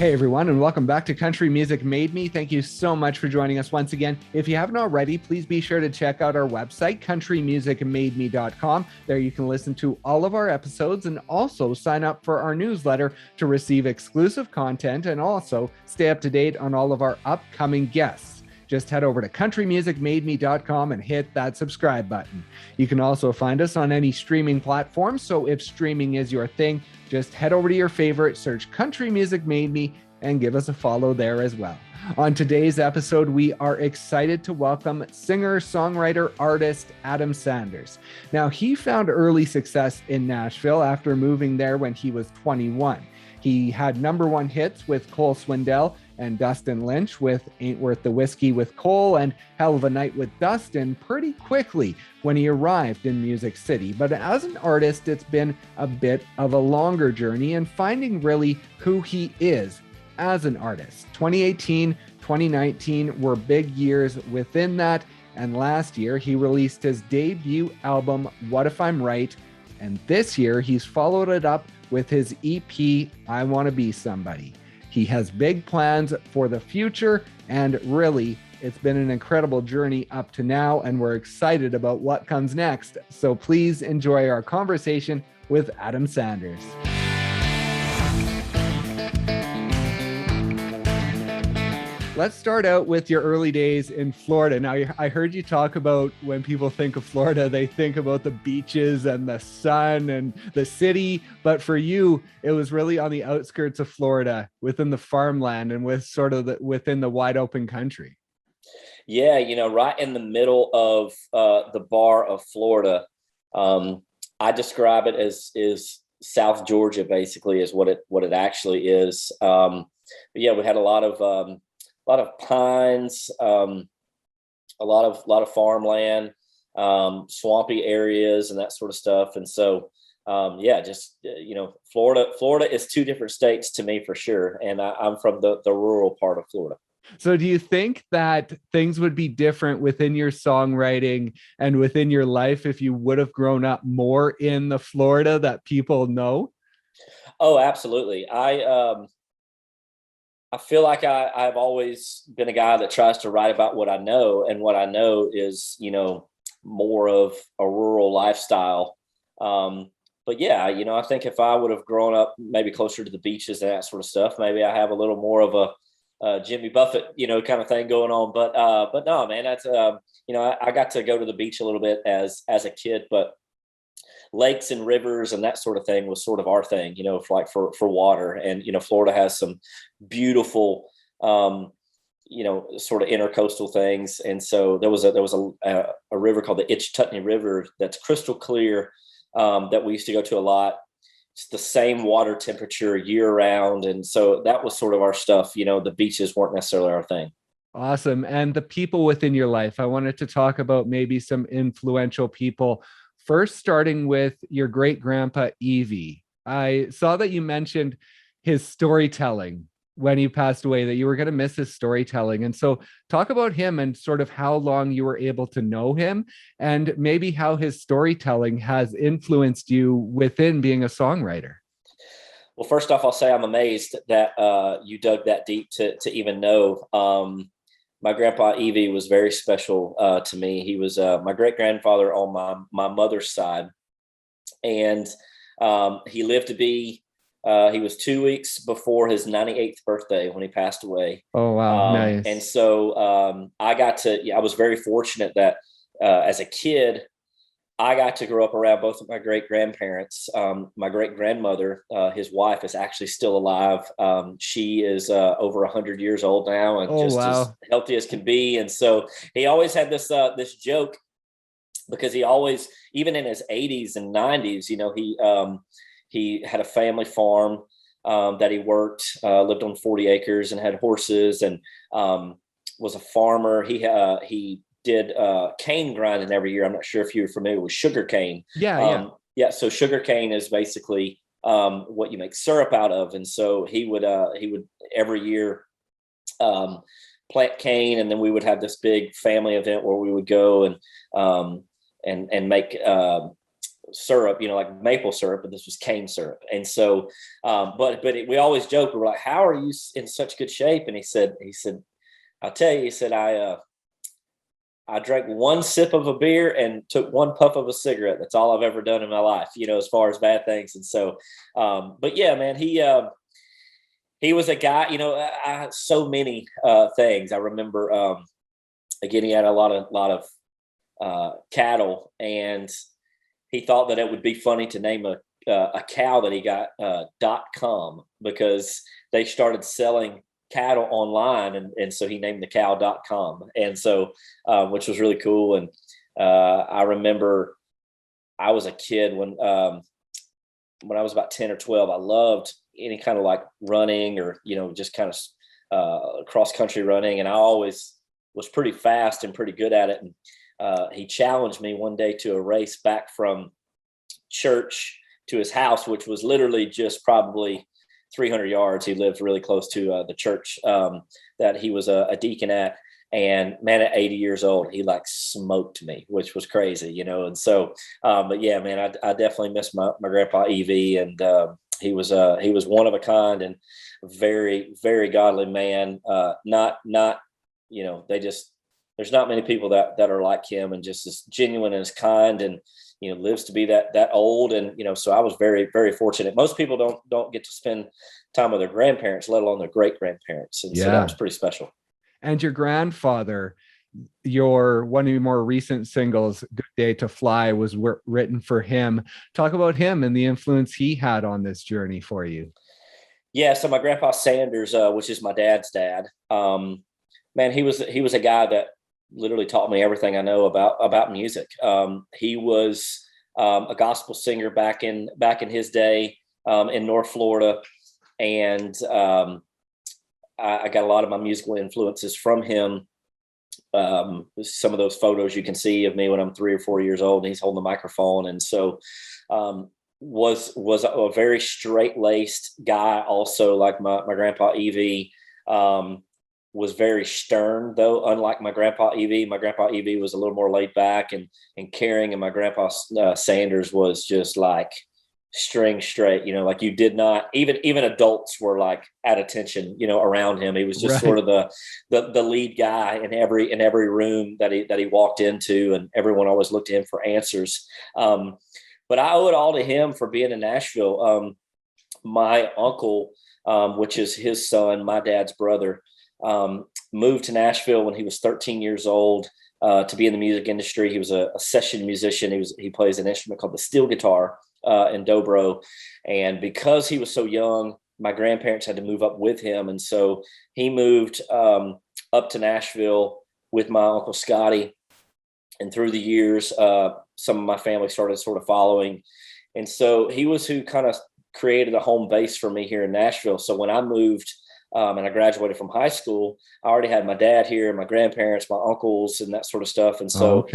Hey everyone, and welcome back to Country Music Made Me. Thank you so much for joining us once again. If you haven't already, please be sure to check out our website, countrymusicmademe.com. There you can listen to all of our episodes and also sign up for our newsletter to receive exclusive content and also stay up to date on all of our upcoming guests. Just head over to countrymusicmademe.com and hit that subscribe button. You can also find us on any streaming platform, so if streaming is your thing, just head over to your favorite, search Country Music Made Me, and give us a follow there as well. On today's episode, we are excited to welcome singer, songwriter, artist Adam Sanders. Now, he found early success in Nashville after moving there when he was 21. He had number one hits with Cole Swindell and Dustin Lynch with Ain't Worth the Whiskey with Cole and Hell of a Night with Dustin pretty quickly when he arrived in Music City. But as an artist, it's been a bit of a longer journey and finding really who he is as an artist. 2018, 2019 were big years within that. And last year, he released his debut album, What If I'm Right? And this year, he's followed it up with his EP, I Want to Be Somebody. He has big plans for the future, and really, it's been an incredible journey up to now, and we're excited about what comes next. So please enjoy our conversation with Adam Sanders. Let's start out with your early days in Florida. Now, I heard you talk about when people think of Florida, they think about the beaches and the sun and the city. But for you, it was really on the outskirts of Florida, within the farmland and with sort of within the wide open country. Yeah, right in the middle of the bar of Florida. I describe it as South Georgia, basically, is what it actually is. But yeah, we had a lot of pines, a lot of farmland, swampy areas and that sort of stuff. And so, Florida is two different states to me for sure. And I'm from the rural part of Florida. So do you think that things would be different within your songwriting and within your life if you would have grown up more in the Florida that people know? Oh, absolutely. I feel like I've always been a guy that tries to write about what I know, and what I know is, more of a rural lifestyle. But yeah, I think if I would have grown up maybe closer to the beaches and that sort of stuff, maybe I have a little more of a Jimmy Buffett, kind of thing going on. But no, man, that's I got to go to the beach a little bit as a kid, but lakes and rivers and that sort of thing was sort of our thing, for water. And, Florida has some beautiful, sort of intercoastal things. And so there was a river called the Itchtuttney River that's crystal clear, that we used to go to a lot. It's the same water temperature year round. And so that was sort of our stuff. The beaches weren't necessarily our thing. Awesome. And the people within your life, I wanted to talk about maybe some influential people. First, starting with your great grandpa, Evie. I saw that you mentioned his storytelling when he passed away, that you were going to miss his storytelling. And so talk about him and sort of how long you were able to know him and maybe how his storytelling has influenced you within being a songwriter. Well, first off, I'll say I'm amazed that you dug that deep to even know. My grandpa Evie was very special to me. He was my great grandfather on my mother's side, and he lived to be. He was 2 weeks before his 98th birthday when he passed away. Oh wow, nice! And so I was very fortunate that as a kid, I got to grow up around both of my great grandparents. My great grandmother, his wife, is actually still alive. She is over 100 years old now and as healthy as can be. And so he always had this joke, because he always, even in his 80s and 90s, he had a family farm that he worked, lived on 40 acres and had horses, and was a farmer. He did cane grinding every year. I'm not sure if you're familiar with sugar cane. Yeah. So sugar cane is basically what you make syrup out of. And so he would every year plant cane, and then we would have this big family event where we would go and make syrup, like maple syrup, but this was cane syrup. And so, we always joke, we were like, how are you in such good shape? And he said, I'll tell you, he said, I drank one sip of a beer and took one puff of a cigarette. That's all I've ever done in my life, as far as bad things. And so, but yeah, man, he was a guy, I had so many things. I remember, again, he had a lot of cattle, and he thought that it would be funny to name a cow that he got .com, because they started selling cattle online, and so he named the cow .com, and so which was really cool. And I remember I was a kid when I was about 10 or 12. I loved any kind of like running, or just kind of cross country running, and I always was pretty fast and pretty good at it. And he challenged me one day to a race back from church to his house, which was literally just probably 300 yards. He lived really close to the church that he was a deacon at. And man, at 80 years old, he like smoked me, which was crazy, And so, but yeah, man, I definitely miss my grandpa Evie, and he was one of a kind and very, very godly man. Not there's not many people that are like him, and just as genuine and as kind, and lives to be that old. And so I was very, very fortunate. Most people don't get to spend time with their grandparents, let alone their great grandparents, and so that was pretty special. And your grandfather, one of your more recent singles, "Good Day to Fly," was written for him. Talk about him and the influence he had on this journey for you. Yeah, so my grandpa Sanders, which is my dad's dad, man, he was a guy that literally taught me everything I know about music. He was a gospel singer back in his day in North Florida, and I got a lot of my musical influences from him. Some of those photos you can see of me when I'm 3 or 4 years old, and he's holding the microphone, and so was a very straight-laced guy. Also, like my grandpa Evie. Was very stern, though. Unlike my grandpa Evie was a little more laid back and caring, and my grandpa Sanders was just like string straight. Like you did not even adults were like at attention, around him. He was just sort of the lead guy in every room that he walked into, and everyone always looked to him for answers. But I owe it all to him for being in Nashville. My uncle, which is his son, my dad's brother, moved to Nashville when he was 13 years old to be in the music industry. He was a session musician. He plays an instrument called the steel guitar in dobro. And because he was so young, my grandparents had to move up with him. And so he moved up to Nashville with my Uncle Scotty. And through the years, some of my family started sort of following. And so he was who kind of created a home base for me here in Nashville. So when I moved, and I graduated from high school, I already had my dad here, my grandparents, my uncles, and that sort of stuff. And so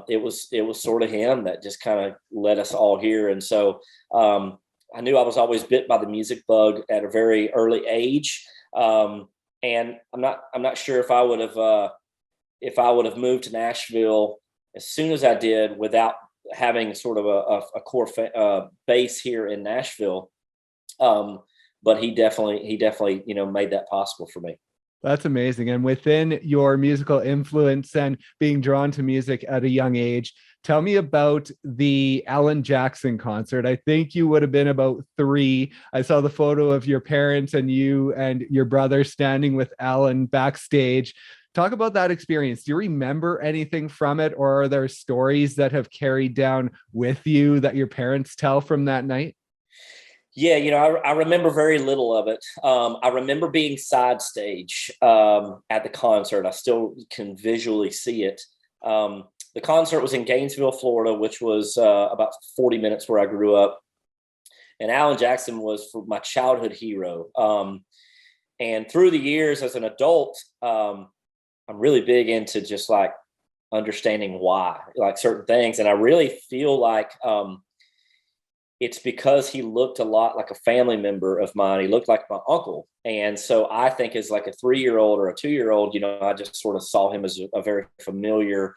it was sort of him that just kind of led us all here. And so I knew I was always bit by the music bug at a very early age. And I'm not sure if I would have moved to Nashville as soon as I did without having sort of a core base here in Nashville. But he definitely, made that possible for me. That's amazing. And within your musical influence and being drawn to music at a young age, tell me about the Alan Jackson concert. I think you would have been about 3. I saw the photo of your parents and you and your brother standing with Alan backstage. Talk about that experience. Do you remember anything from it, or are there stories that have carried down with you that your parents tell from that night? Yeah, I remember very little of it. I remember being side stage at the concert. I still can visually see it. The concert was in Gainesville, Florida, which was about 40 minutes where I grew up. And Alan Jackson was my childhood hero. And through the years as an adult, I'm really big into just like understanding why, like certain things. And I really feel like it's because he looked a lot like a family member of mine. He looked like my uncle. And so I think as like a 3-year-old or a 2-year-old, I just sort of saw him as a very familiar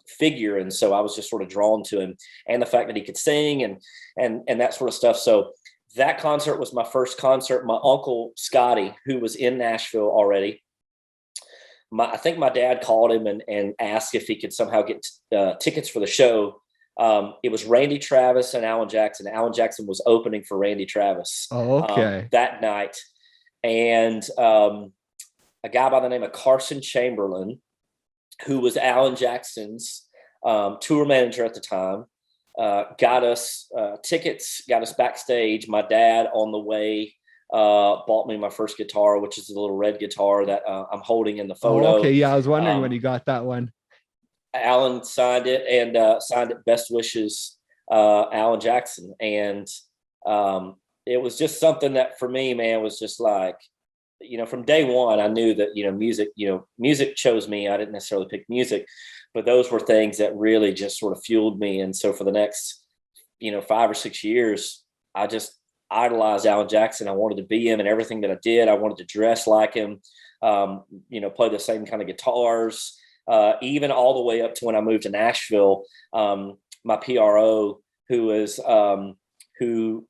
figure. And so I was just sort of drawn to him, and the fact that he could sing and that sort of stuff. So that concert was my first concert. My Uncle Scotty, who was in Nashville already, I think my dad called him and asked if he could somehow get tickets for the show. It was Randy Travis and Alan Jackson. Alan Jackson was opening for Randy Travis that night. And a guy by the name of Carson Chamberlain, who was Alan Jackson's tour manager at the time, got us tickets, got us backstage. My dad on the way bought me my first guitar, which is a little red guitar that I'm holding in the photo. Oh, okay. Yeah, I was wondering when you got that one. Alan signed it and signed it "Best Wishes, Alan Jackson." And it was just something that for me, man, was just like, from day one, I knew that, music chose me. I didn't necessarily pick music, but those were things that really just sort of fueled me. And so for the next, 5 or 6 years, I just idolized Alan Jackson. I wanted to be him in everything that I did. I wanted to dress like him, play the same kind of guitars. Even all the way up to when I moved to Nashville, my PRO, who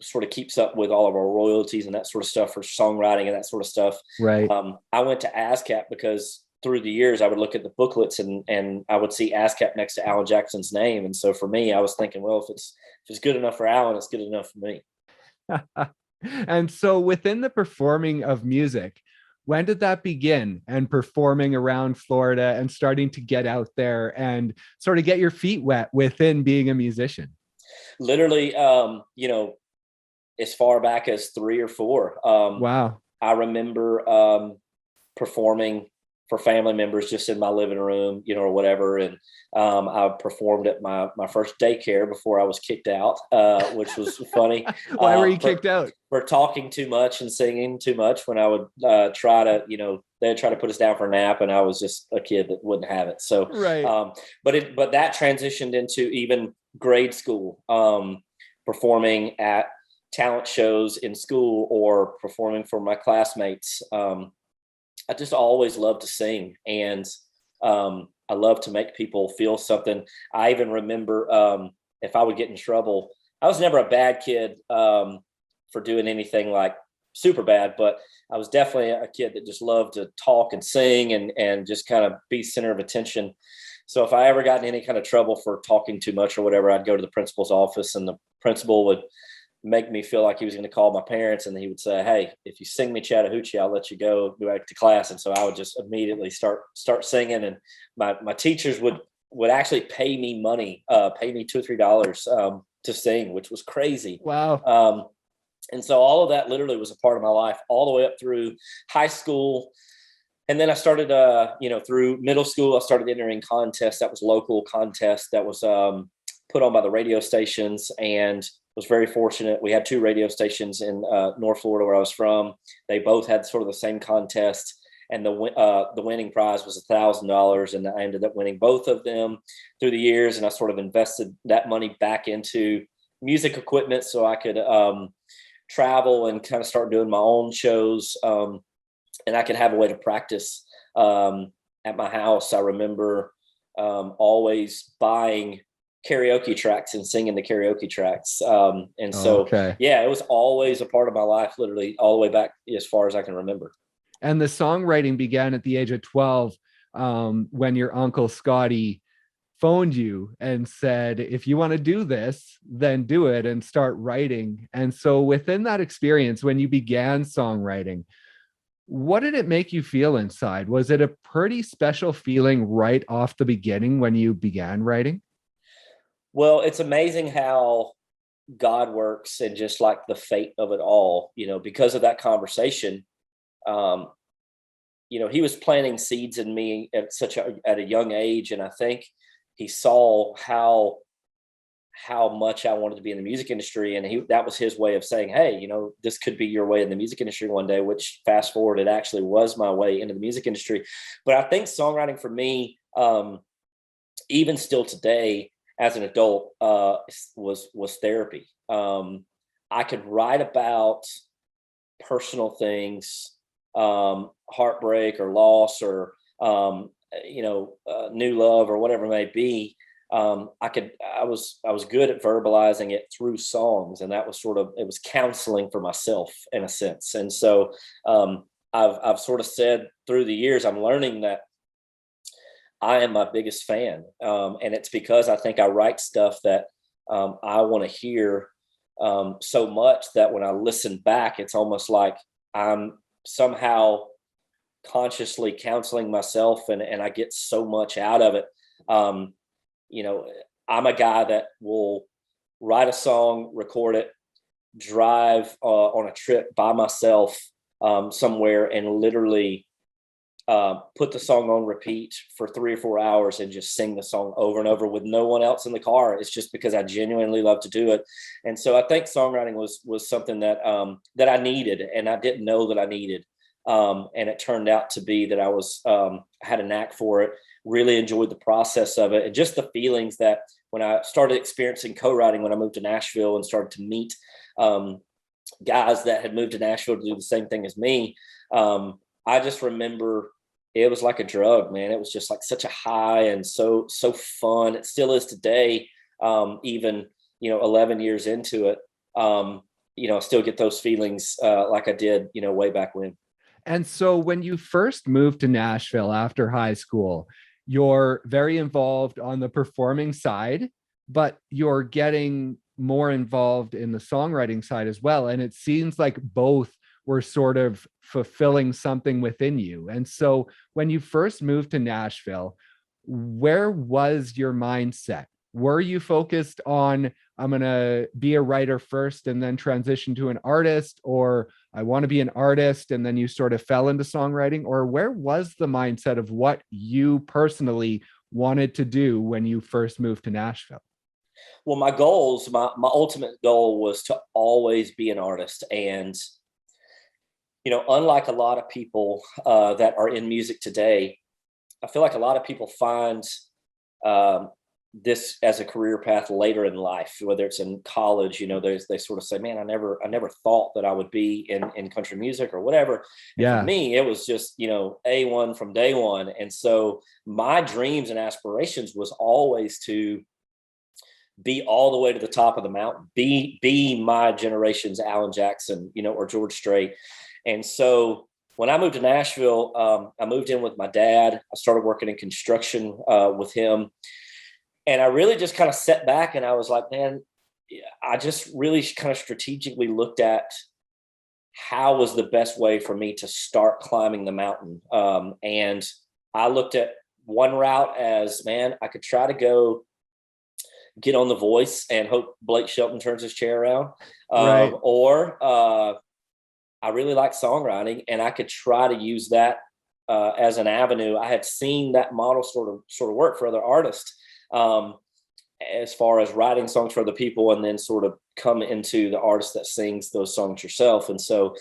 sort of keeps up with all of our royalties and that sort of stuff for songwriting and that sort of stuff. Right. I went to ASCAP because through the years I would look at the booklets and I would see ASCAP next to Alan Jackson's name. And so for me, I was thinking, well, if it's good enough for Alan, it's good enough for me. And so within the performing of music, when did that begin, and performing around Florida and starting to get out there and sort of get your feet wet within being a musician? Literally, as far back as 3 or 4. Wow. I remember performing for family members just in my living room, or whatever. And I performed at my first daycare before I was kicked out, which was funny. Why were you kicked out? For talking too much and singing too much when I would try to, they'd try to put us down for a nap, and I was just a kid that wouldn't have it. So, right. But that transitioned into even grade school, performing at talent shows in school or performing for my classmates. I just always loved to sing, and I love to make people feel something. I even remember if I would get in trouble, I was never a bad kid for doing anything like super bad, but I was definitely a kid that just loved to talk and sing and just kind of be center of attention. So if I ever got in any kind of trouble for talking too much or whatever, I'd go to the principal's office, and the principal would make me feel like he was going to call my parents, and he would say, "Hey, if you sing me Chattahoochee, I'll let you go back to class." And so I would just immediately start singing, and my teachers would actually pay me money, pay me $2 or $3 to sing, which was crazy. Wow. And so all of that literally was a part of my life all the way up through high school. And then I started, through middle school, I started entering contests. That was local contests that was put on by the radio stations, and was very fortunate. We had 2 radio stations in North Florida where I was from. They both had sort of the same contest, and the winning prize was $1,000, and I ended up winning both of them through the years. And I sort of invested that money back into music equipment so I could travel and kind of start doing my own shows, and I could have a way to practice at my house. I remember always buying karaoke tracks and singing the karaoke tracks. And so, yeah, it was always a part of my life, literally all the way back as far as I can remember. And the songwriting began at the age of 12 when your Uncle Scotty phoned you and said, if you want to do this, then do it and start writing. And so within that experience, when you began songwriting, what did it make you feel inside? Was it a pretty special feeling right off the beginning when you began writing? Well, it's amazing how God works, and just like the fate of it all, because of that conversation, he was planting seeds in me at a young age. And I think he saw how much I wanted to be in the music industry. And that was his way of saying, hey, this could be your way in the music industry one day, which fast forward, it actually was my way into the music industry. But I think songwriting for me, even still today, as an adult was therapy. I could write about personal things, heartbreak or loss or new love or whatever it may be. I was good at verbalizing it through songs, and that was it was counseling for myself in a sense. And so I've sort of said through the years, I'm learning that I am my biggest fan, and it's because I think I write stuff that I want to hear so much that when I listen back, it's almost like I'm somehow consciously counseling myself, and I get so much out of it. I'm a guy that will write a song, record it, drive on a trip by myself somewhere, and literally put the song on repeat for 3 or 4 hours and just sing the song over and over with no one else in the car. It's just because I genuinely love to do it. And so I think songwriting was something that that I needed, and I didn't know that I needed. And it turned out to be that I had a knack for it, really enjoyed the process of it, and just the feelings that when I started experiencing co-writing, when I moved to Nashville and started to meet guys that had moved to Nashville to do the same thing as me. I just remember it was like a drug, man. It was just like such a high and so fun. It still is today, even 11 years into it. I still get those feelings like I did, way back when. And so when you first moved to Nashville after high school, you're very involved on the performing side, but you're getting more involved in the songwriting side as well. And it seems like both were sort of fulfilling something within you. And so when you first moved to Nashville, where was your mindset? Were you focused on, I'm going to be a writer first and then transition to an artist, or I want to be an artist and then you sort of fell into songwriting? Or where was the mindset of what you personally wanted to do when you first moved to Nashville? Well, my ultimate goal was to always be an artist. And unlike a lot of people that are in music today, I feel like a lot of people find this as a career path later in life, whether it's in college. They sort of say, man, I never thought that I would be in country music or whatever. And Yeah. for me, it was just, A1 from day one. And so my dreams and aspirations was always to be all the way to the top of the mountain, be my generation's Alan Jackson, or George Strait. And so when I moved to Nashville, I moved in with my dad. I started working in construction with him. And I really just kind of sat back and I was like, man, I just really kind of strategically looked at how was the best way for me to start climbing the mountain. And I looked at one route as, man, I could try to go get on The Voice and hope Blake Shelton turns his chair around. Right. Or I really like songwriting, and I could try to use that as an avenue. I had seen that model sort of work for other artists, as far as writing songs for other people and then sort of come into the artist that sings those songs yourself. And so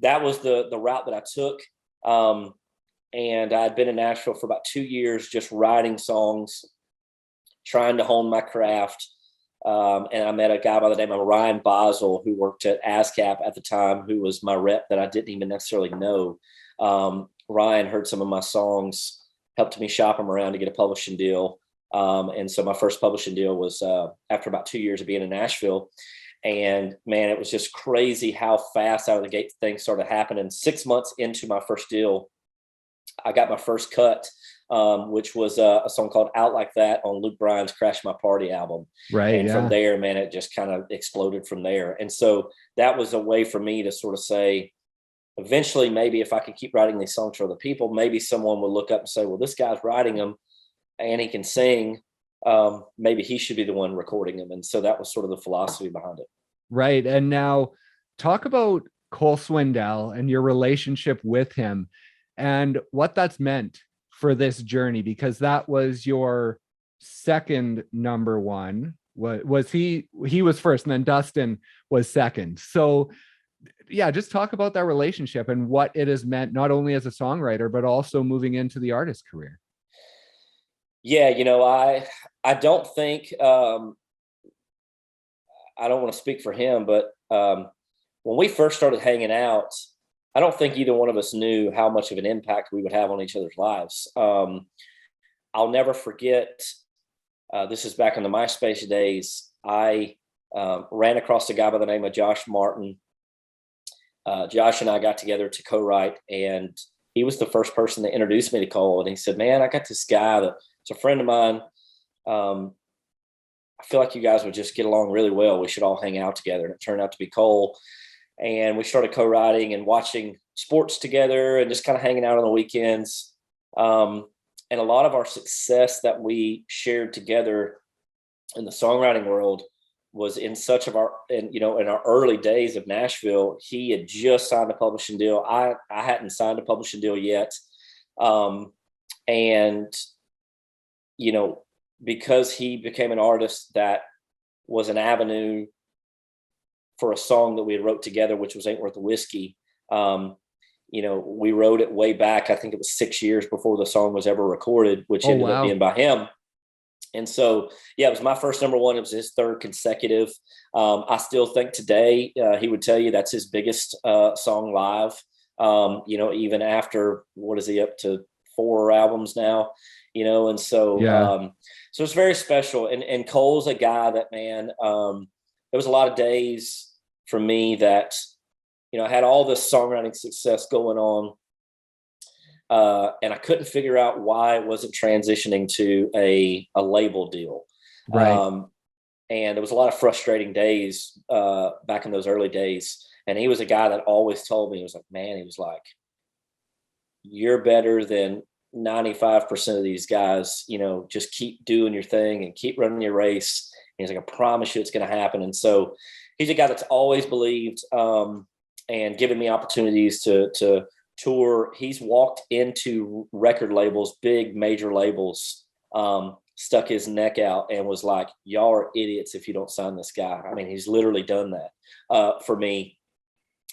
that was the route that I took. And I'd been in Nashville for about 2 years, just writing songs, trying to hone my craft. And I met a guy by the name of Ryan Boswell, who worked at ASCAP at the time, who was my rep that I didn't even necessarily know. Ryan heard some of my songs, helped me shop them around to get a publishing deal. And so my first publishing deal was after about 2 years of being in Nashville. And man, it was just crazy how fast out of the gate things started happening. 6 months into my first deal, I got my first cut, which was a song called Out Like That on Luke Bryan's Crash My Party album. Right. And from there, man, it just kind of exploded from there. And so that was a way for me to sort of say, eventually, maybe if I could keep writing these songs for other people, maybe someone would look up and say, well, this guy's writing them and he can sing. Maybe he should be the one recording them. And so that was sort of the philosophy behind it. Right. And now talk about Cole Swindell and your relationship with him and what that's meant for this journey, because that was your second number one. Was he was first and then Dustin was second. So yeah, just talk about that relationship and what it has meant, not only as a songwriter, but also moving into the artist career. Yeah, I don't think I don't want to speak for him, but when we first started hanging out, I don't think either one of us knew how much of an impact we would have on each other's lives. I'll never forget. This is back in the MySpace days. I ran across a guy by the name of Josh Martin. Josh and I got together to co-write, and he was the first person that introduced me to Cole. And he said, "Man, I got this guy that's a friend of mine. I feel like you guys would just get along really well. We should all hang out together." And it turned out to be Cole. And we started co-writing and watching sports together and just kind of hanging out on the weekends. And a lot of our success that we shared together in the songwriting world was in in our early days of Nashville. He had just signed a publishing deal. I hadn't signed a publishing deal yet. And, because he became an artist, that was an avenue for a song that we had wrote together, which was Ain't Worth the Whiskey. We wrote it way back. I think it was 6 years before the song was ever recorded, which ended up being by him. And so, yeah, it was my first number one. It was his third consecutive. I still think today, he would tell you that's his biggest song live. Even after, what is he up to, 4 albums now, and so, so it's very special. And Cole's a guy that, man, there was a lot of days for me that, I had all this songwriting success going on. And I couldn't figure out why it wasn't transitioning to a label deal. Right. And there was a lot of frustrating days back in those early days. And he was a guy that always told me, he was like, "You're better than 95% of these guys, just keep doing your thing and keep running your race." And he's like, "I promise you it's going to happen." And so he's a guy that's always believed and given me opportunities to tour. He's walked into record labels, big major labels, stuck his neck out and was like, "Y'all are idiots if you don't sign this guy." I mean, he's literally done that for me.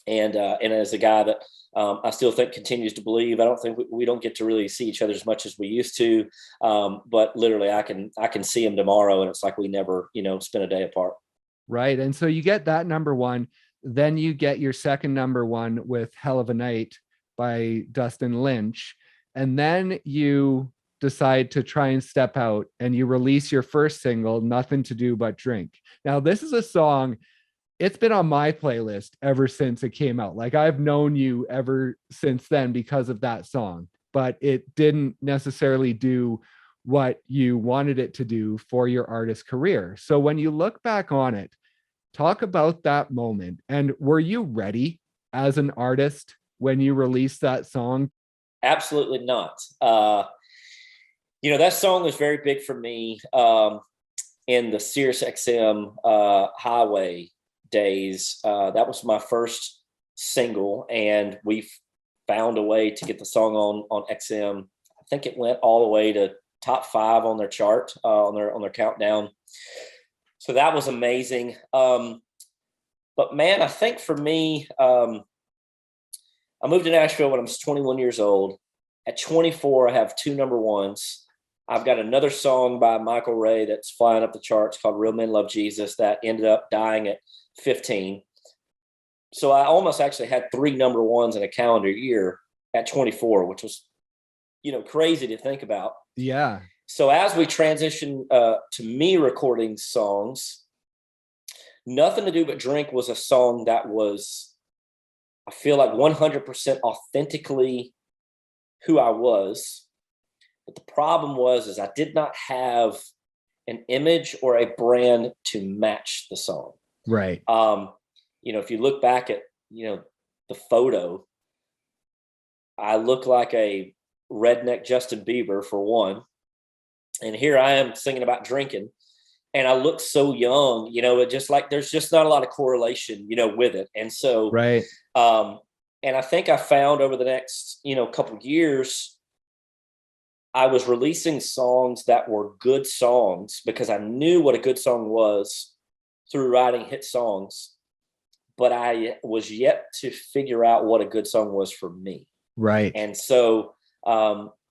And as a guy that I still think continues to believe. I don't think we don't get to really see each other as much as we used to. But literally I can see him tomorrow and it's like we never, spent a day apart. Right. And so you get that number one, then you get your second number one with Hell of a Night by Dustin Lynch. And then you decide to try and step out and you release your first single, Nothing to Do But Drink. Now, this is a song, it's been on my playlist ever since it came out. Like, I've known you ever since then because of that song, but it didn't necessarily do what you wanted it to do for your artist career. So when you look back on it, talk about that moment. And were you ready as an artist when you released that song? Absolutely not. That song was very big for me in the Sirius XM Highway days. That was my first single, and we found a way to get the song on XM. I think it went all the way to top 5 on their chart, on their countdown. So that was amazing. But man, I think for me, I moved to Nashville when I was 21 years old. At 24, I have 2 number ones. I've got another song by Michael Ray that's flying up the charts called Real Men Love Jesus that ended up dying at 15. So I almost actually had 3 number ones in a calendar year at 24, which was, crazy to think about. Yeah. So as we transitioned to me recording songs, Nothing to Do But Drink was a song that was, I feel like, 100% authentically who I was. But the problem is I did not have an image or a brand to match the song. Right. If you look back at, the photo, I look like a redneck Justin Bieber, for one. And here I am singing about drinking. And I look so young, it just like, there's just not a lot of correlation, with it. And so, right. And I think I found over the next, couple of years, I was releasing songs that were good songs because I knew what a good song was through writing hit songs, but I was yet to figure out what a good song was for me. Right. And so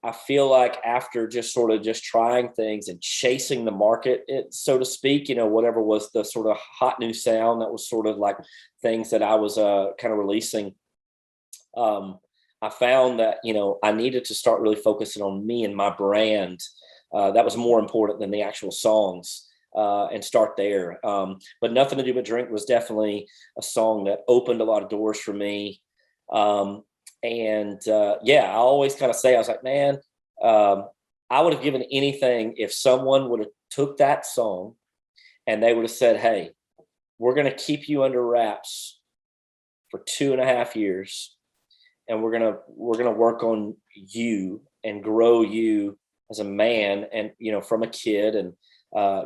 I feel like after just sort of just trying things and chasing the market, so to speak, whatever was the sort of hot new sound that was sort of like things that I was kind of releasing, I found that, I needed to start really focusing on me and my brand. That was more important than the actual songs, and start there. But Nothing to Do But Drink was definitely a song that opened a lot of doors for me. I always kind of say, I was like, man, I would have given anything if someone would have took that song and they would have said, hey, we're going to keep you under wraps for 2.5 years. And we're going to work on you and grow you as a man and, from a kid, and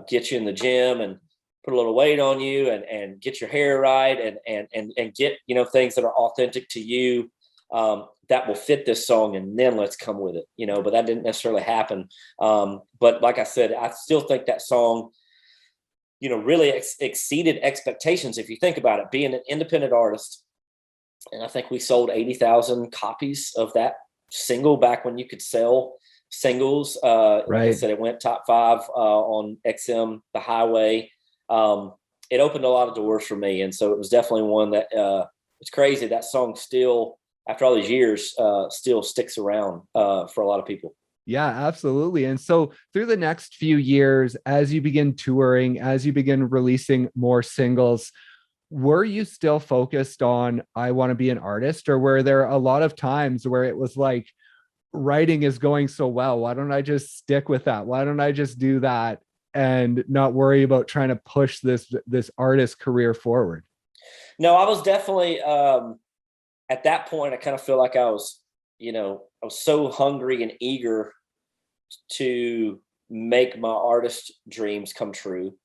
get you in the gym and put a little weight on you and get your hair right and get, things that are authentic to you, that will fit this song, and then let's come with it, but that didn't necessarily happen. But like I said, I still think that song, really exceeded expectations. If you think about it, being an independent artist, and I think we sold 80,000 copies of that single back when you could sell singles. Right. Like I said, it went top 5 on XM, the highway. It opened a lot of doors for me. And so it was definitely one that, it's crazy. That song still, after all these years, still sticks around for a lot of people. Yeah, absolutely. And so through the next few years, as you begin touring, as you begin releasing more singles, were you still focused on, I want to be an artist, or were there a lot of times where it was like, writing is going so well, why don't I just stick with that? Why don't I just do that and not worry about trying to push this artist career forward? No, I was definitely, at that point, I kind of feel like I was so hungry and eager to make my artist dreams come true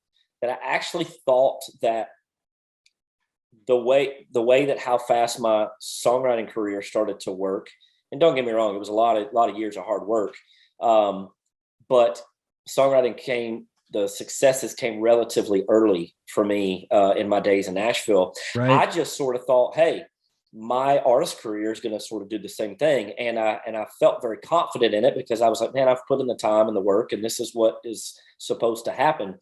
that I actually thought that the way that how fast my songwriting career started to work, and don't get me wrong, it was a lot of years of hard work, but songwriting the successes came relatively early for me in my days in Nashville. Right. I just sort of thought, hey, my artist career is going to sort of do the same thing, and I felt very confident in it because I was like, man, I've put in the time and the work, and this is what is supposed to happen.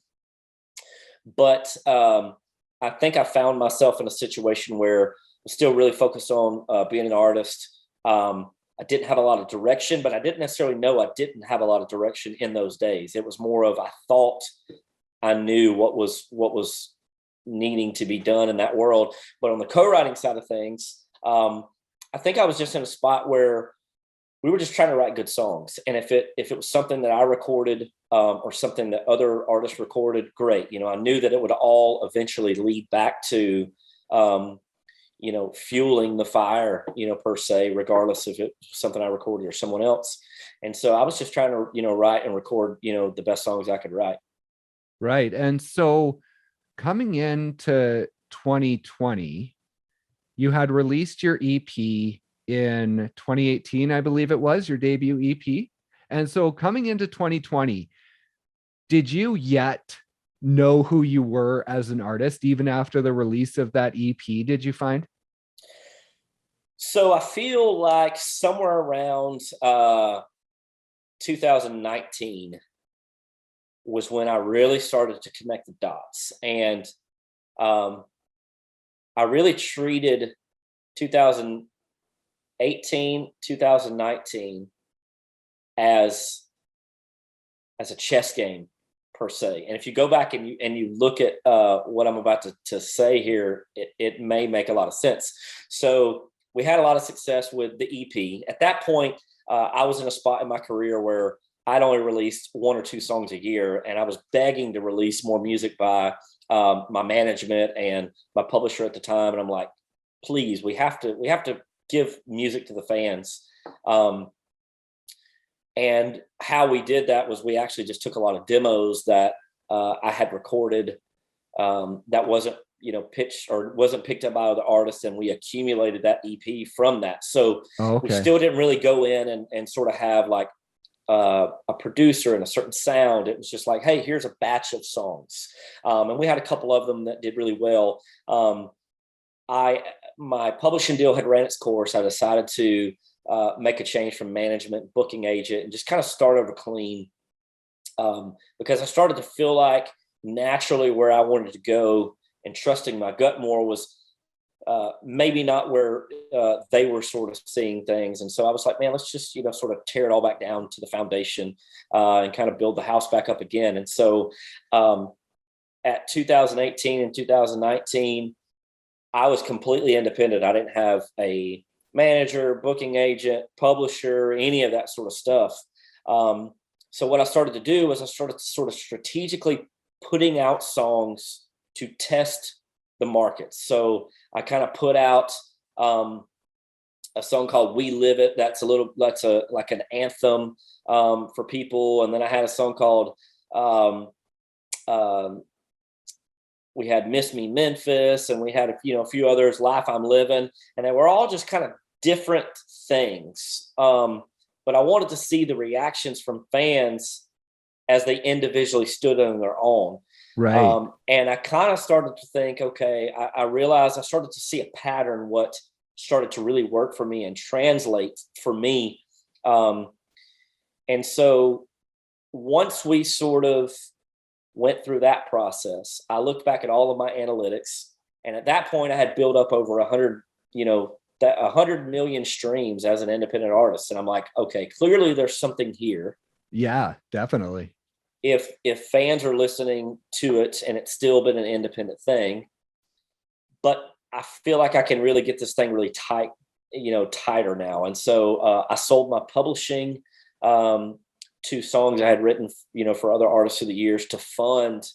But I think I found myself in a situation where I'm still really focused on being an artist. I didn't have a lot of direction, but I didn't necessarily know I didn't have a lot of direction in those days. It was more of, I thought I knew what was needing to be done in that world. But on the co-writing side of things, I think I was just in a spot where we were just trying to write good songs. And if it was something that I recorded, or something that other artists recorded, great. I knew that it would all eventually lead back to, fueling the fire, per se, regardless if it was something I recorded or someone else. And so I was just trying to, write and record, the best songs I could write. Right. And so coming into 2020, you had released your EP in 2018, I believe it was, your debut EP. And so coming into 2020, did you yet know who you were as an artist, even after the release of that EP, did you find? So I feel like somewhere around 2019 was when I really started to connect the dots. And I really treated 2018, 2019 as a chess game, per se. And if you go back and you look at what I'm about to say here, it may make a lot of sense. So we had a lot of success with the EP. At that point, I was in a spot in my career where I'd only released 1 or 2 songs a year, and I was begging to release more music by my management and my publisher at the time. And I'm like, please, we have to give music to the fans. And how we did that was we actually just took a lot of demos that I had recorded that wasn't, pitched or wasn't picked up by other artists, and we accumulated that EP from that. So we still didn't really go in and sort of have like a producer and a certain sound. It was just like, hey, here's a batch of songs. And we had a couple of them that did really well. My publishing deal had ran its course. I decided to make a change from management, booking agent, and just kind of start over clean. Because I started to feel like naturally where I wanted to go and trusting my gut more was maybe not where they were sort of seeing things. And so I was like, man, let's just, sort of tear it all back down to the foundation and kind of build the house back up again. And so at 2018 and 2019, I was completely independent. I didn't have a manager, booking agent, publisher, any of that sort of stuff. So what I started to do was I started sort of strategically putting out songs to test the market. So I kind of put out a song called "We Live It." That's like an anthem for people. And then I had a song called we had "Miss Me Memphis," and we had a few others, "Life I'm Living," and they were all just kind of different things. But I wanted to see the reactions from fans as they individually stood on their own. Right. And I kind of started to think, okay, I realized I started to see a pattern, what started to really work for me and translate for me. And so once we sort of went through that process, I looked back at all of my analytics. And at that point I had built up over 100 million streams as an independent artist. And I'm like, okay, clearly there's something here. Yeah, definitely. If fans are listening to it and it's still been an independent thing, but I feel like I can really get this thing really tight, tighter now. And so I sold my publishing to songs I had written, for other artists of the years to fund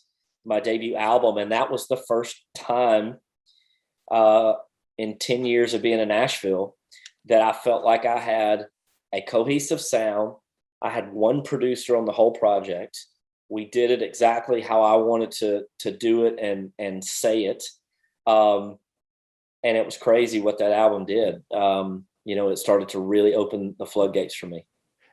my debut album. And that was the first time in 10 years of being in Nashville that I felt like I had a cohesive sound. I had one producer on the whole project. We did it exactly how I wanted to do it and say it. And it was crazy what that album did. It started to really open the floodgates for me.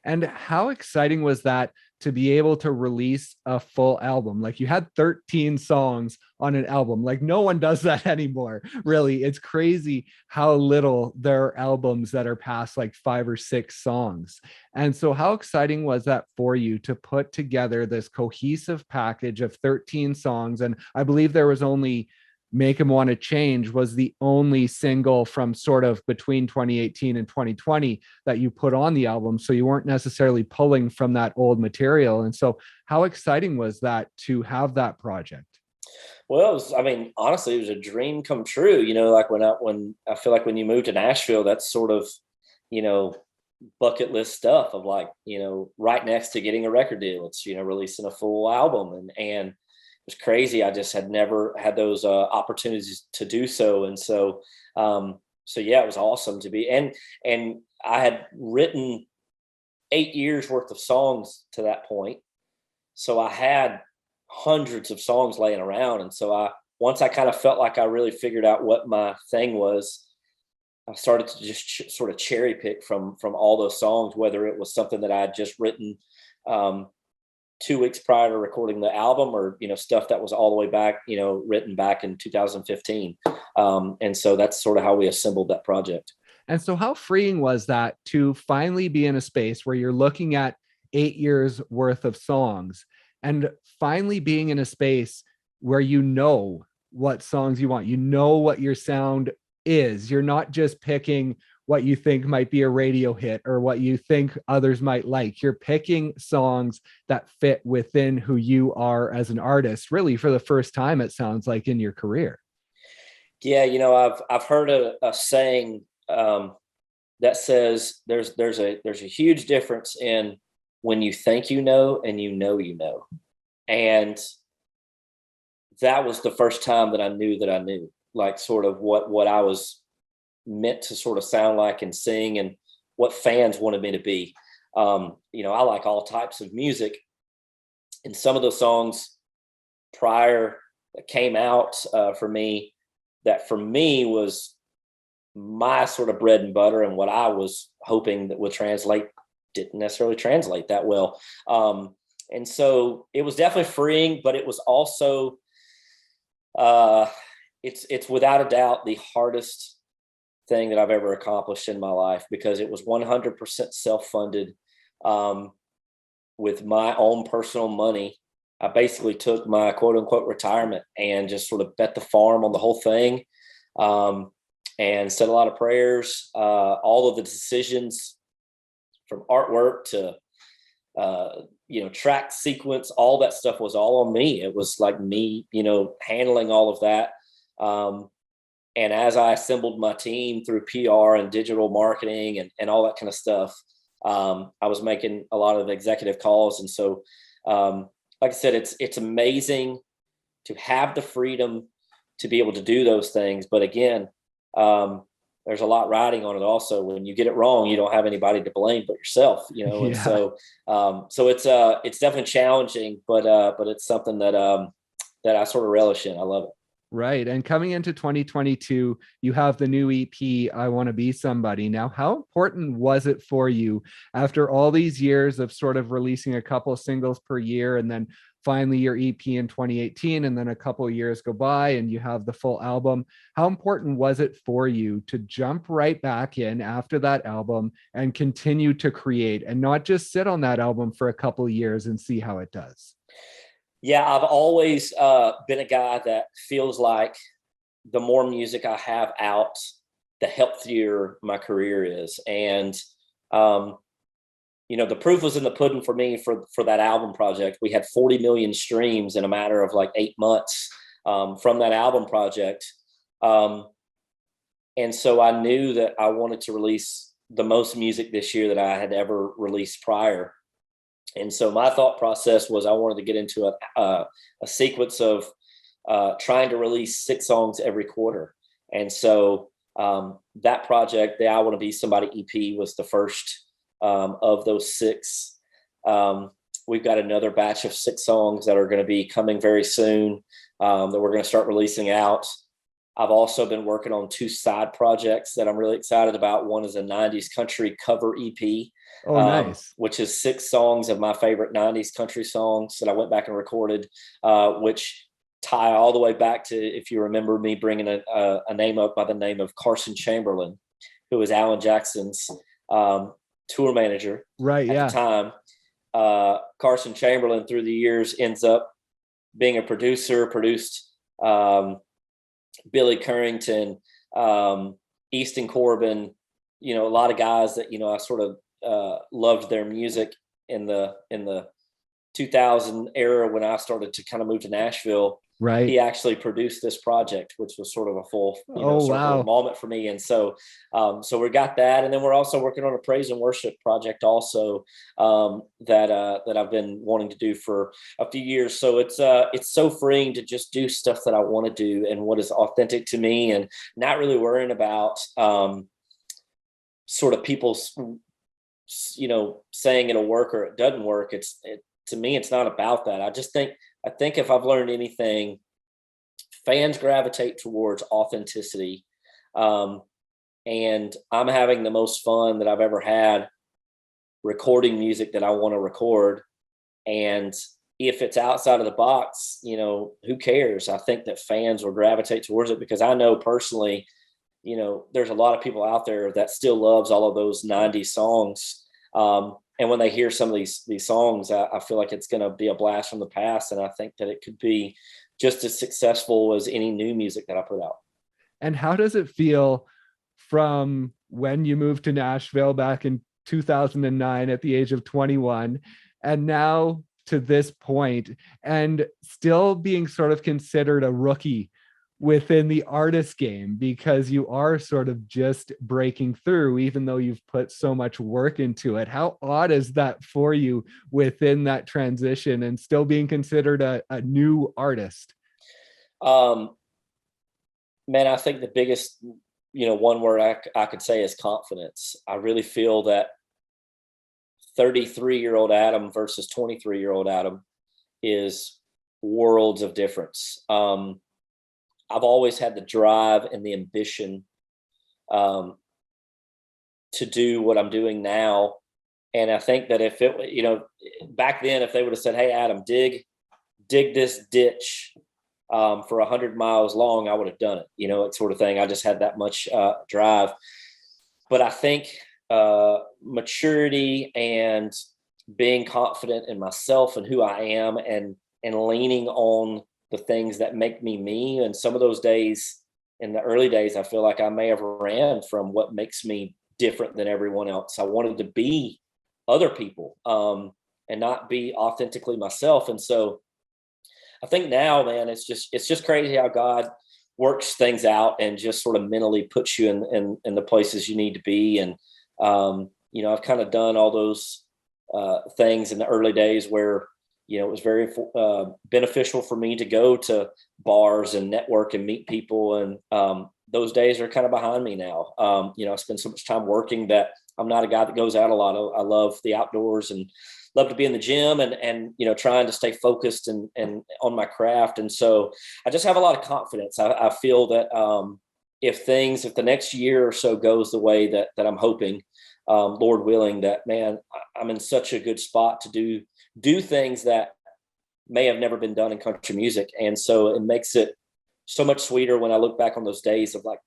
And how exciting was that to be able to release a full album? Like, you had 13 songs on an album. Like, no one does that anymore. Really, it's crazy how little there are albums that are past like 5 or 6 songs. And so how exciting was that for you to put together this cohesive package of 13 songs? And I believe there was only "Make 'Em Want to Change" was the only single from sort of between 2018 and 2020 that you put on the album. So you weren't necessarily pulling from that old material. And so how exciting was that to have that project? Well, honestly, it was a dream come true. Like when I feel like when you move to Nashville, that's sort of, bucket list stuff of like, right next to getting a record deal, it's, releasing a full album. And it was crazy. I just had never had those opportunities to do so. And so, yeah, it was awesome to be. And I had written 8 years worth of songs to that point. So I had hundreds of songs laying around. And so once I kind of felt like I really figured out what my thing was, I started to just sort of cherry pick from all those songs, whether it was something that I had just written 2 weeks prior to recording the album, or stuff that was all the way back, written back in 2015. And so that's sort of how we assembled that project. And so how freeing was that to finally be in a space where you're looking at 8 years worth of songs and finally being in a space where you know what songs you want, what your sound is. You're not just picking what you think might be a radio hit or what you think others might like. You're picking songs that fit within who you are as an artist, really for the first time, it sounds like, in your career. Yeah, I've heard a saying that says there's a huge difference in when you think you know and you know. And that was the first time that I knew, like sort of what I was meant to sort of sound like and sing and what fans wanted me to be. I like all types of music, and some of the songs prior that came out for me was my sort of bread and butter, and what I was hoping that would translate didn't necessarily translate that well. And so it was definitely freeing, but it was also it's without a doubt the hardest thing that I've ever accomplished in my life, because it was 100% self-funded, with my own personal money. I basically took my quote unquote retirement and just sort of bet the farm on the whole thing, and said a lot of prayers. All of the decisions from artwork to, track sequence, all that stuff was all on me. It was like me, handling all of that. And as I assembled my team through PR and digital marketing and all that kind of stuff, I was making a lot of executive calls. And so, like I said, it's amazing to have the freedom to be able to do those things. But again, there's a lot riding on it also. When you get it wrong, you don't have anybody to blame but yourself, Yeah. And so it's definitely challenging, but it's something that I sort of relish in. I love it. Right. And coming into 2022, you have the new EP, I Want to Be Somebody. Now, how important was it for you after all these years of sort of releasing a couple singles per year, and then finally your EP in 2018, and then a couple of years go by and you have the full album? How important was it for you to jump right back in after that album and continue to create, and not just sit on that album for a couple of years and see how it does? Yeah, I've always been a guy that feels like the more music I have out, the healthier my career is. And, the proof was in the pudding for me for that album project. We had 40 million streams in a matter of like 8 months from that album project. And so I knew that I wanted to release the most music this year that I had ever released prior. And so my thought process was I wanted to get into a sequence of trying to release 6 songs every quarter. And so that project, the I Want to Be Somebody EP, was the first of those 6. We've got another batch of 6 songs that are going to be coming very soon, that we're going to start releasing out. I've also been working on 2 side projects that I'm really excited about. One is a 90s country cover EP. Oh, nice. Which is 6 songs of my favorite 90s country songs that I went back and recorded, which tie all the way back to, if you remember me bringing a name up by the name of Carson Chamberlain, who was Alan Jackson's tour manager at the time. Carson Chamberlain, through the years, ends up being a producer, produced Billy Currington, Easton Corbin, a lot of guys that, I sort of loved their music in the 2000 era when I started to kind of move to Nashville. Right. He actually produced this project, which was sort of a full, wow, moment for me. And so, we got that, and then we're also working on a praise and worship project also, that I've been wanting to do for a few years. So it's so freeing to just do stuff that I want to do and what is authentic to me, and not really worrying about sort of people's saying it'll work or it doesn't work. To me, it's not about that. I think if I've learned anything, fans gravitate towards authenticity. And I'm having the most fun that I've ever had recording music that I want to record. And if it's outside of the box, who cares? I think that fans will gravitate towards it, because I know personally, there's a lot of people out there that still loves all of those 90s songs. And when they hear some of these songs, I feel like it's going to be a blast from the past. And I think that it could be just as successful as any new music that I put out. And how does it feel from when you moved to Nashville back in 2009 at the age of 21, and now to this point, and still being sort of considered a rookie within the artist game, because you are sort of just breaking through, even though you've put so much work into it? How odd is that for you within that transition and still being considered a new artist? Man, I think the biggest, one word I could say is confidence. I really feel that 33-year-old Adam versus 23-year-old Adam is worlds of difference. I've always had the drive and the ambition to do what I'm doing now. And I think that if it, back then, if they would have said, "Hey, Adam, dig this ditch for 100 miles long, I would have done it, it sort of thing. I just had that much drive. But I think maturity and being confident in myself and who I am, and leaning on the things that make me me. And some of those days, in the early days, I feel like I may have ran from what makes me different than everyone else. I wanted to be other people, and not be authentically myself. And so I think now, man, it's just crazy how God works things out and just sort of mentally puts you in the places you need to be. And I've kind of done all those things in the early days where it was very beneficial for me to go to bars and network and meet people. And those days are kind of behind me now. I spend so much time working that I'm not a guy that goes out a lot. I love the outdoors and love to be in the gym and trying to stay focused and on my craft. And so I just have a lot of confidence. I feel that if the next year or so goes the way that I'm hoping, Lord willing, that, man, I'm in such a good spot to do things that may have never been done in country music. And so it makes it so much sweeter when I look back on those days of, like,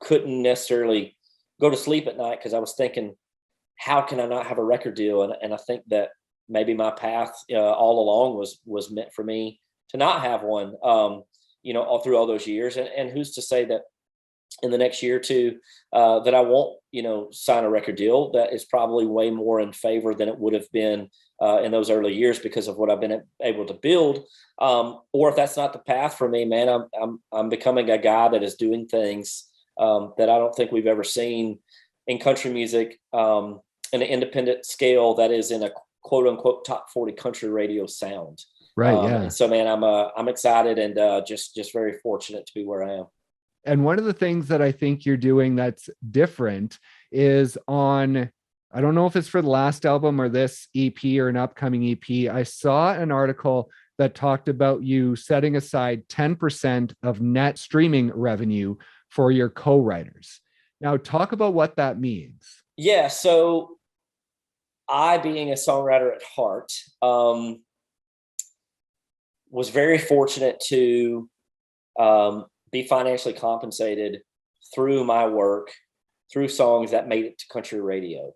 couldn't necessarily go to sleep at night because I was thinking, how can I not have a record deal? And I think that maybe my path all along was meant for me to not have one, all through all those years. And who's to say that in the next year or two that I won't, sign a record deal that is probably way more in favor than it would have been in those early years because of what I've been able to build. Or if that's not the path for me, man, I'm becoming a guy that is doing things that I don't think we've ever seen in country music, in an independent scale that is in a quote unquote top 40 country radio sound. Right. Yeah. And so, man, I'm excited and just very fortunate to be where I am. And one of the things that I think you're doing that's different is on, I don't know if it's for the last album or this EP or an upcoming EP. I saw an article that talked about you setting aside 10% of net streaming revenue for your co-writers. Now, talk about what that means. Yeah. So I, being a songwriter at heart, was very fortunate to be financially compensated through my work, through songs that made it to country radio.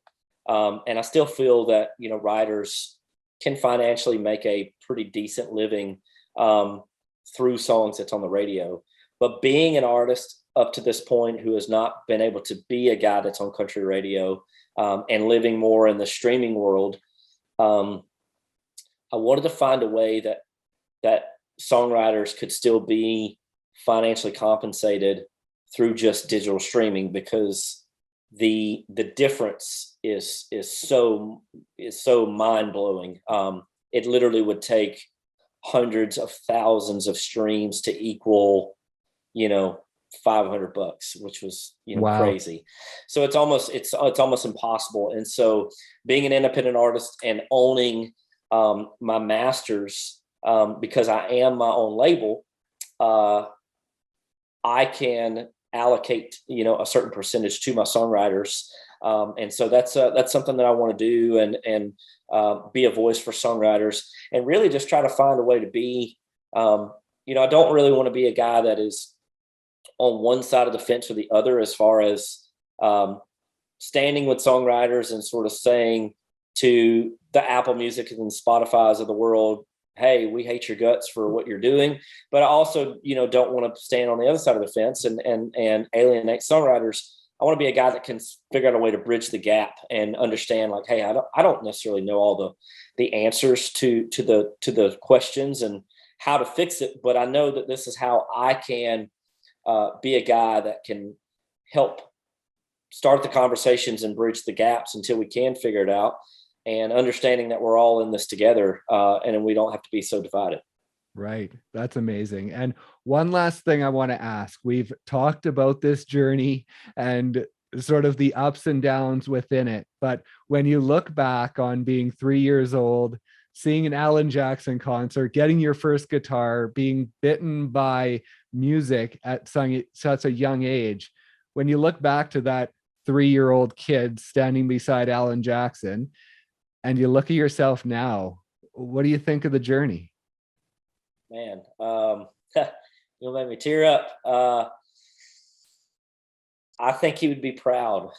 And I still feel that, writers can financially make a pretty decent living through songs that's on the radio. But being an artist up to this point who has not been able to be a guy that's on country radio and living more in the streaming world, I wanted to find a way that songwriters could still be financially compensated through just digital streaming, because the difference is so mind-blowing. It literally would take hundreds of thousands of streams to equal, $500, which was, Wow. crazy. So it's almost impossible. And so being an independent artist and owning my masters, because I am my own label, I can allocate, a certain percentage to my songwriters. And so that's something that I want to do and be a voice for songwriters and really just try to find a way to be, I don't really want to be a guy that is on one side of the fence or the other, as far as standing with songwriters and sort of saying to the Apple Music and Spotify's of the world, hey, we hate your guts for what you're doing. But I also, don't want to stand on the other side of the fence and alienate songwriters. I want to be a guy that can figure out a way to bridge the gap and understand, like, hey, I don't necessarily know all the answers to the questions and how to fix it, but I know that this is how I can be a guy that can help start the conversations and bridge the gaps until we can figure it out, and understanding that we're all in this together and we don't have to be so divided. Right. That's amazing. And one last thing I want to ask, we've talked about this journey and sort of the ups and downs within it. But when you look back on being 3 years old, seeing an Alan Jackson concert, getting your first guitar, being bitten by music at such a young age, when you look back to that 3-year-old kid standing beside Alan Jackson and you look at yourself now, what do you think of the journey? Man, you'll make me tear up. I think he would be proud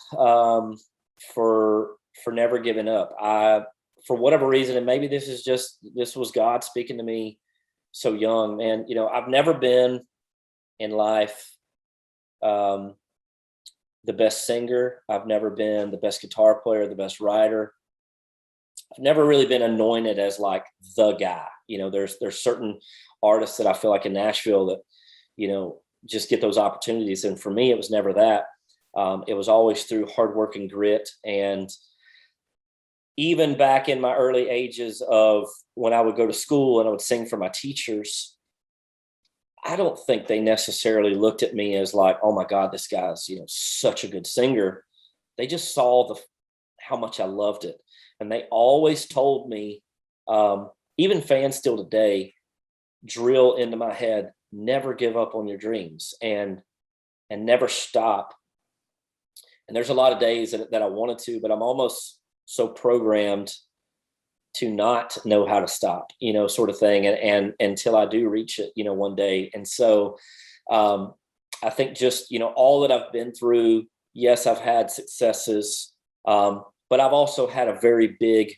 for never giving up. For whatever reason, and maybe this was God speaking to me so young, man. I've never been in life the best singer. I've never been the best guitar player, the best writer. I've never really been anointed as like the guy. There's certain artists that I feel like in Nashville that, just get those opportunities. And for me, it was never that. It was always through hard work and grit. And even back in my early ages of when I would go to school and I would sing for my teachers, I don't think they necessarily looked at me as like, oh my God, this guy's, such a good singer. They just saw how much I loved it. And they always told me, even fans still today drill into my head, never give up on your dreams and never stop. And there's a lot of days that I wanted to, but I'm almost so programmed to not know how to stop, sort of thing. And until I do reach it, one day. And so I think just, all that I've been through, yes, I've had successes, but I've also had a very big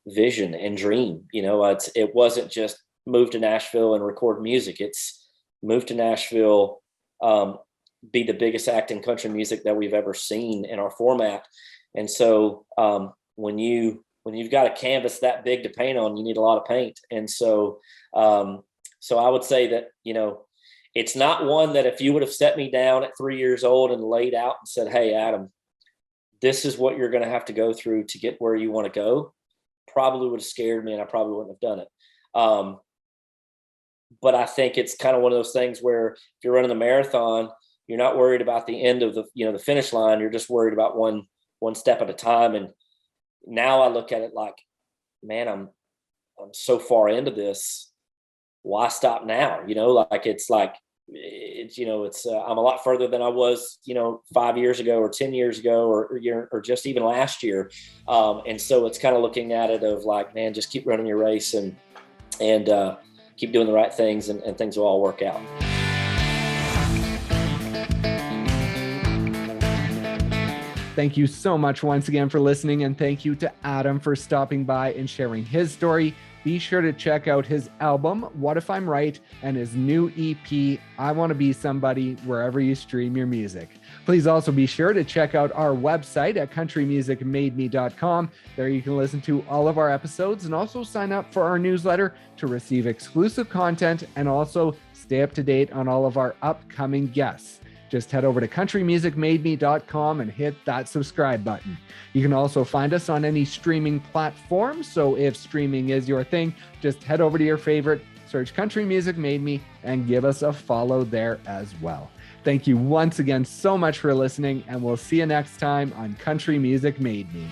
vision and dream. It wasn't just move to Nashville and record music. It's move to Nashville, be the biggest act in country music that we've ever seen in our format. And so when you've got a canvas that big to paint on, you need a lot of paint. And so I would say that, it's not one that if you would have set me down at 3 years old and laid out and said, hey, Adam, this is what you're going to have to go through to get where you want to go, probably would have scared me and I probably wouldn't have done it. But I think it's kind of one of those things where if you're running a marathon, you're not worried about the end of the finish line. You're just worried about one step at a time. And now I look at it like, man, I'm so far into this. Why stop now? I'm a lot further than I was, 5 years ago or 10 years ago, or just even last year. And so it's kind of looking at it of like, man, just keep running your race and keep doing the right things and things will all work out. Thank you so much once again for listening, and thank you to Adam for stopping by and sharing his story. Be sure to check out his album, What If I'm Right, and his new EP, I Want to Be Somebody, wherever you stream your music. Please also be sure to check out our website at countrymusicmademe.com. There you can listen to all of our episodes and also sign up for our newsletter to receive exclusive content and also stay up to date on all of our upcoming guests. Just head over to countrymusicmademe.com and hit that subscribe button. You can also find us on any streaming platform. So if streaming is your thing, just head over to your favorite, search Country Music Made Me, and give us a follow there as well. Thank you once again so much for listening, and we'll see you next time on Country Music Made Me.